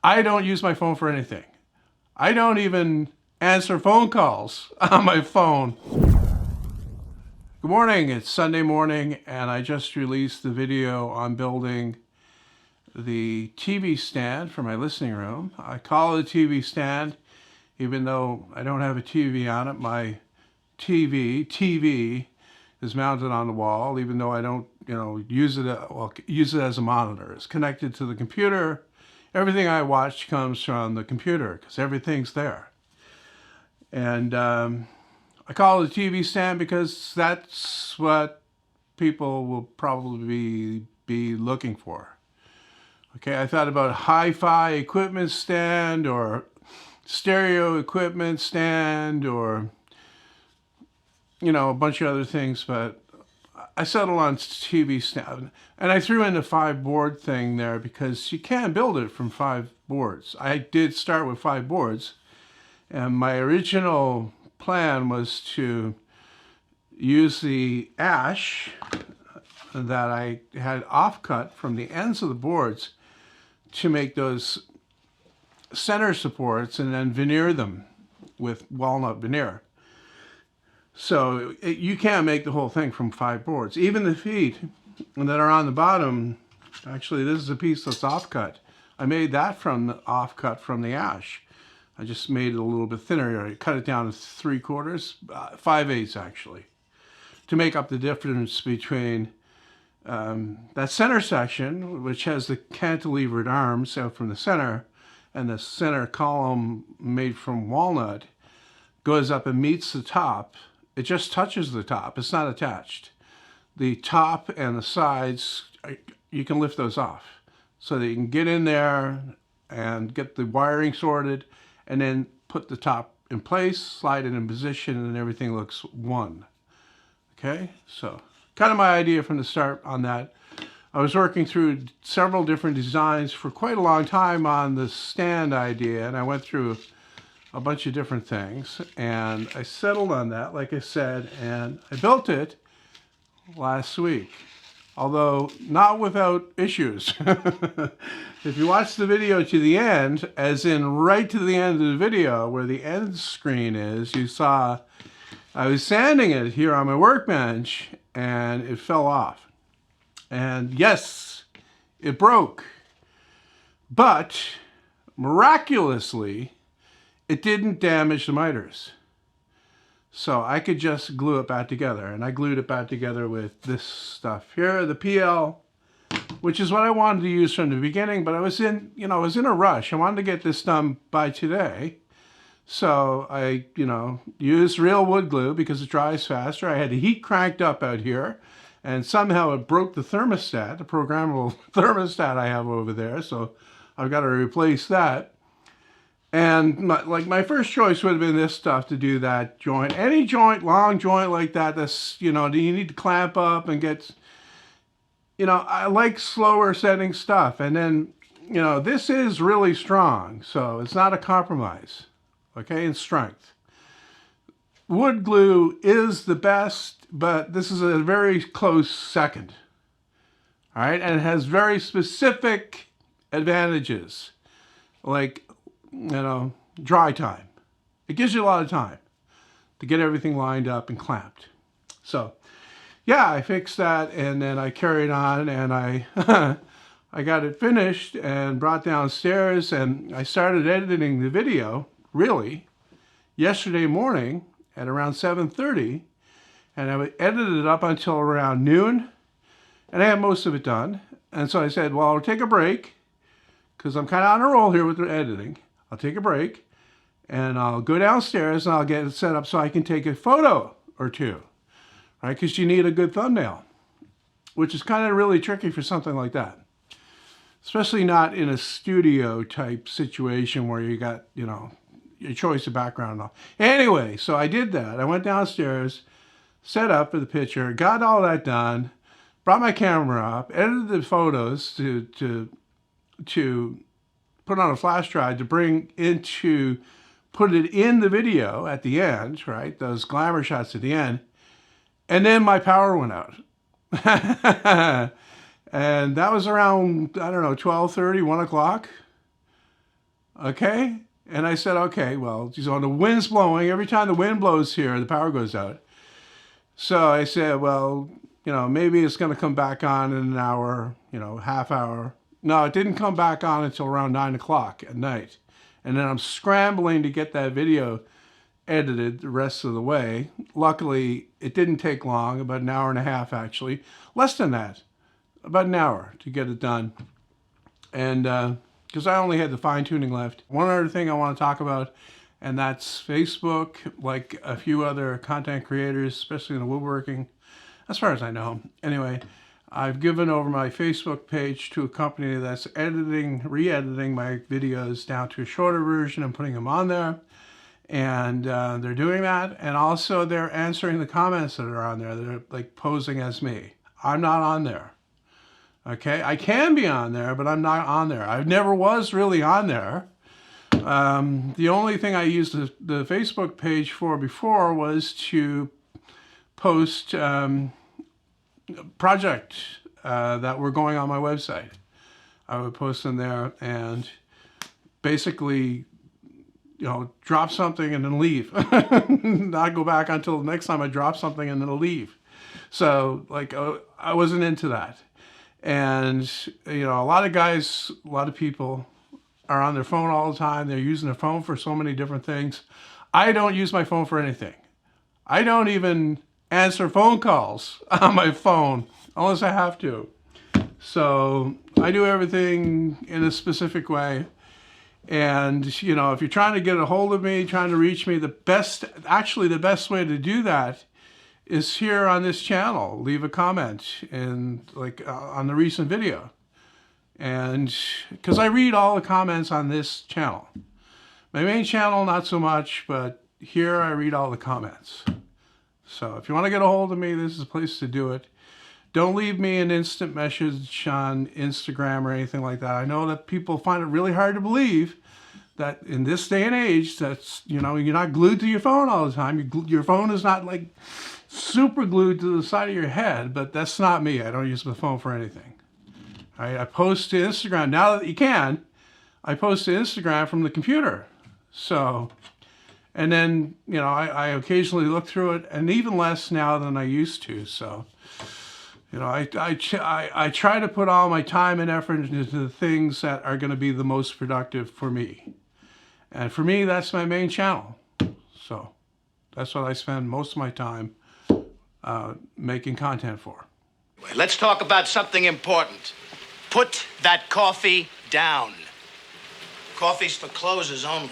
I don't use my phone for anything. I don't even answer phone calls on my phone. Good morning, it's Sunday morning, and I just released the video on building the TV stand for my listening room. I call it a TV stand, even though I don't have a TV on it. My TV is mounted on the wall, even though I don't, use it as a monitor. It's connected to the computer. Everything I watch comes from the computer because everything's there. And I call it a TV stand because that's what people will probably be looking for. Okay, I thought about a hi-fi equipment stand or stereo equipment stand or, a bunch of other things, but I settled on TV stand. And I threw in the 5-board thing there because you can build it from 5 boards. I did start with 5 boards, and my original plan was to use the ash that I had offcut from the ends of the boards to make those center supports and then veneer them with walnut veneer. So you can't make the whole thing from 5 boards. Even the feet that are on the bottom, actually this is a piece that's offcut. I made that from the offcut from the ash. I just made it a little bit thinner. I cut it down to 3/4, 5/8 actually, to make up the difference between that center section, which has the cantilevered arms out from the center, and the center column made from walnut goes up and meets the top. It just touches the top. It's not attached. The top and the sides, you can lift those off so that you can get in there and get the wiring sorted and then put the top in place, slide it in position, and everything looks one. Okay, so kind of my idea from the start on that. I was working through several different designs for quite a long time on the stand idea, and I went through a bunch of different things, and I settled on that, like I said, and I built it last week, although not without issues. If you watch the video to the end, as in right to the end of the video where the end screen is, you saw I was sanding it here on my workbench and it fell off. And yes, it broke, but miraculously, it didn't damage the miters. So I could just glue it back together, and I glued it back together with this stuff here, the PL, which is what I wanted to use from the beginning, but I was in a rush. I wanted to get this done by today. So I, used real wood glue because it dries faster. I had the heat cranked up out here, and somehow it broke the thermostat, the programmable thermostat I have over there. So I've got to replace that. And my first choice would have been this stuff to do that joint. Any joint, long joint like that, that's, you need to clamp up and get, I like slower setting stuff. And then, this is really strong, so it's not a compromise, okay, in strength. Wood glue is the best, but this is a very close second, all right? And it has very specific advantages, like, dry time. It gives you a lot of time to get everything lined up and clamped. So, yeah, I fixed that, and then I carried on, and I I got it finished and brought downstairs, and I started editing the video, really, yesterday morning at around 7:30, and I edited it up until around noon, and I had most of it done. And so I said, well, I'll take a break, because I'm kind of on a roll here with the editing. I'll take a break, and I'll go downstairs, and I'll get it set up so I can take a photo or two, right? Because you need a good thumbnail, which is kind of really tricky for something like that, especially not in a studio type situation where you got, your choice of background and all. Anyway, so I did that. I went downstairs, set up for the picture, got all that done, brought my camera up, edited the photos to put on a flash drive to put it in the video at the end, right? Those glamour shots at the end. And then my power went out. And that was around, I don't know, 12:30, 1 o'clock. Okay? And I said, okay, well, so the wind's blowing. Every time the wind blows here, the power goes out. So I said, well, maybe it's going to come back on in an hour, half hour. No, it didn't come back on until around 9 o'clock at night. And then I'm scrambling to get that video edited the rest of the way. Luckily, it didn't take long, about an hour and a half actually. Less than that, about an hour to get it done. And because I only had the fine tuning left. One other thing I want to talk about, and that's Facebook, like a few other content creators, especially in the woodworking, as far as I know. Anyway, I've given over my Facebook page to a company that's re-editing my videos down to a shorter version and putting them on there. And they're doing that. And also they're answering the comments that are on there. They're like posing as me. I'm not on there. Okay, I can be on there, but I'm not on there. I never was really on there. The only thing I used the Facebook page for before was to post projects that were going on my website. I would post them there and basically, drop something and then leave. Not go back until the next time I drop something and then leave. So like, I wasn't into that. And, a lot of people are on their phone all the time. They're using their phone for so many different things. I don't use my phone for anything. I don't even answer phone calls on my phone unless I have to. So I do everything in a specific way. And, if you're trying to get a hold of me, trying to reach me, the best way to do that is here on this channel. Leave a comment on the recent video. And because I read all the comments on this channel. My main channel, not so much, but here I read all the comments. So if you want to get a hold of me, this is the place to do it. Don't leave me an instant message on Instagram or anything like that. I know that people find it really hard to believe that in this day and age, that's, you're not glued to your phone all the time. Your phone is not like super glued to the side of your head, but that's not me. I don't use my phone for anything. I post to Instagram. Now that you can, I post to Instagram from the computer. So, and then, I occasionally look through it, and even less now than I used to. So, I try to put all my time and effort into the things that are going to be the most productive for me. And for me, that's my main channel. So that's what I spend most of my time making content for. Let's talk about something important. Put that coffee down. Coffee's for closers only.